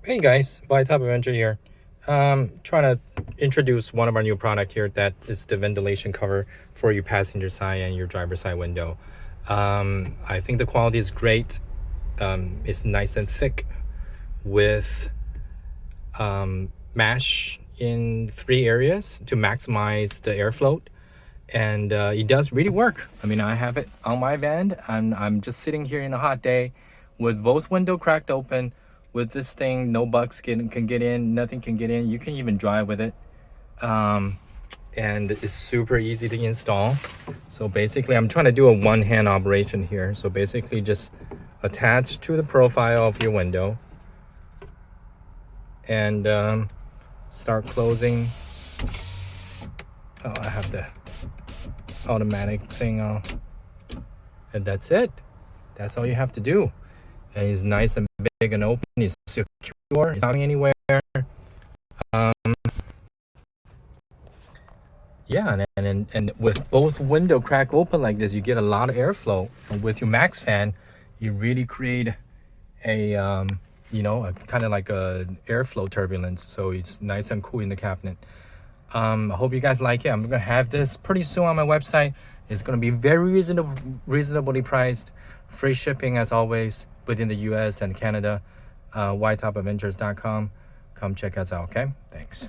Hey guys, by Top Avenger here. Trying to introduce one of our new product here, that is the ventilation cover for your passenger side and your driver side window. I think the quality is great. It's nice and thick with mesh in 3 areas to maximize the airflow, and it does really work. I mean, I have it on my van. I'm just sitting here in a hot day with both window cracked open. With this thing, no bugs can get in, nothing can get in. You can even drive with it, and it's super easy to install. So basically, I'm trying to do a one-hand operation here. So basically, just attach to the profile of your window and start closing. Oh, I have the automatic thing on, and that's it. That's all you have to do. And it's nice and big and open. It's secure. It's not going anywhere. Yeah, and with both window crack open like this, you get a lot of airflow. And with your max fan, you really create a a kind of like a airflow turbulence. So it's nice and cool in the cabinet. I hope you guys like it. I'm gonna have this pretty soon on my website. It's gonna be very reasonably priced, free shipping as always within the US and Canada. Whitetopaventures.com. Come check us out, okay? Thanks.